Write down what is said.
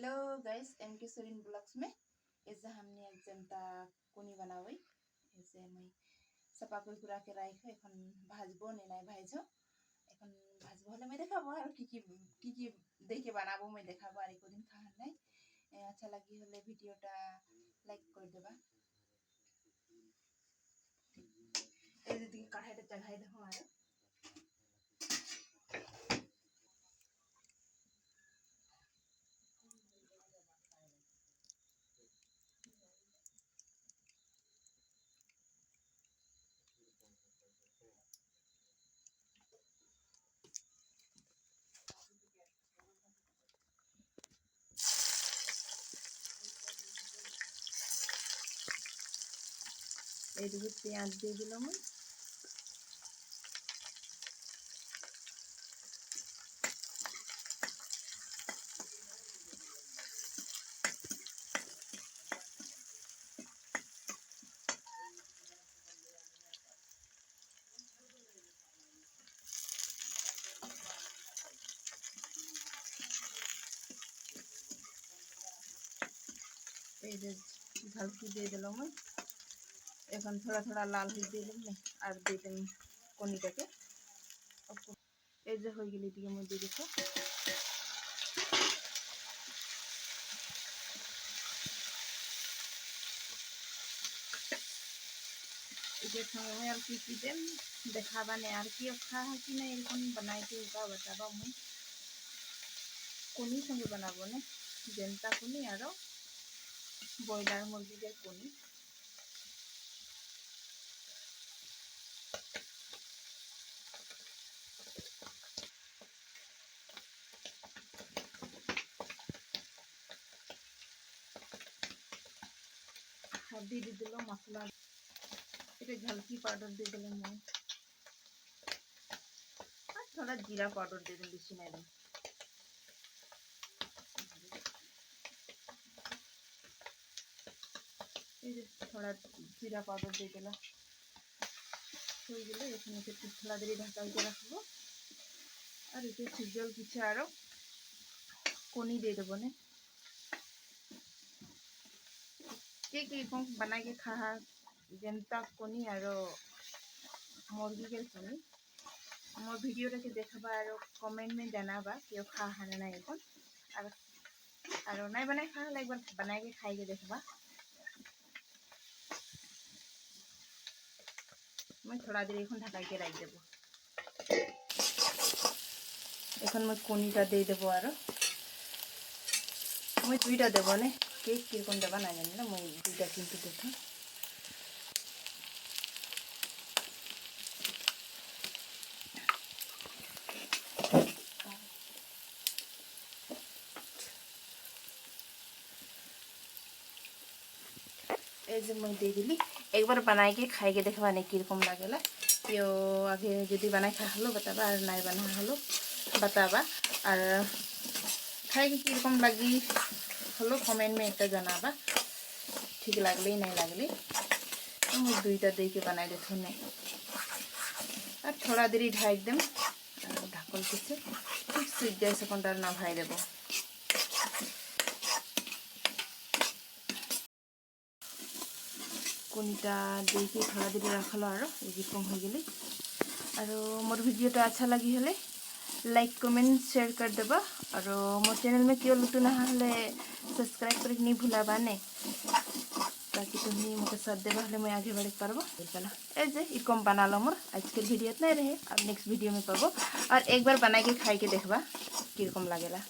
Hello guys, M के Soren blogs में ऐसे हमने एक जनता कोनी बनावई ऐसे मैं सपा कोई पूरा के राइखो এখন ভাজবো নেনাই ভাইছো এখন ভাজবো হলে मैं দেখাবো আর কি দেখে বানাবো मैं দেখাবো আর একদিন খাওয়া নাই আচ্ছা লাগি হলে ভিডিওটা লাইক করে দেবা এই যে দিকে কড়াইটা চালাই দেখো আর এইদিকে পেঁয়াজ দিয়ে দিলাম এই যে ঝালকি দিয়ে দিলাম এখন थोड़ा थोड़ा लाल হয়ে দিলাম না আর দিয়ে দিলাম কোনিটাকে এই যে হয়ে গেল এদিকে মধ্যে দেখো এটার সঙ্গে मैं আর কি দেন দেখাবা না আর কি খা কি না এরকম বানাইতে হোগা बताबा मैं কোনি সঙ্গে বানাবো না জেন্তা কোনি আর ব্রয়লার মুরগির কোনি हल्दी दे दिल मसला ये झलकी पाउडर दे दिल मैं और थोड़ा जीरा पाउडर दे दिल बेसि नहीं थोड़ा जीरा पाउडर दे दिल हो गए एखे थोड़ा देरी ढाका के रखब और ये सिजल पीछे और कोनी दे देव ने के बना के खा जेनता कोनी और मुर्गी के कोनी मोर भिडिओटा के देखा और कमेंट में जानाबा क्यों खा हाना ना एखन और नहीं बनाए खा एक बार बना के खाई के देखबा मैं थोड़ा देर এখন ঢাকাই के রাখ দেব এখন मैं কোনিটা দিয়ে দেব আর मैं দুইটা দেব না কে কি কোন দেবা না জানি না मैं দুইটা কিন্তু দেখো এই যে मैं दे दिली एक बार बना के खाई के देखबा नहीं किरकम लागेला यो आगे यदि बनाई खा हलो बताबा और नहीं बना हलो बताबा और खाई के किरकम लगी हलो कमेंट में एक जानाबा ठीक लागले नहीं लागले तो मैं दुईटा दे के बनाई देथो नहीं और थोड़ा देरी ढाक देम ढाकल पीछे ठीक सीज जाए से कोनटा ना भाई देबो कोनिटा देखिए थोड़ा देरी रखलो और कम हो गए और मोर भिडिओटा अच्छा लगी हले लाइक कमेंट शेयर कर देबा और मोर चैनल में क्यों लुटू ना हले सब्सक्राइब कर नहीं भूलाबा ने ताकि तुम्हें मोके साथ देबा हले मैं आगे बढ़ पारबो चला ए जे ई कम बना लो मोर आज के भिडियो नहीं रहे अब नेक्स्ट भिडियो में पाबो और एक बार बना के खाई के देखबा किरकम लागेला।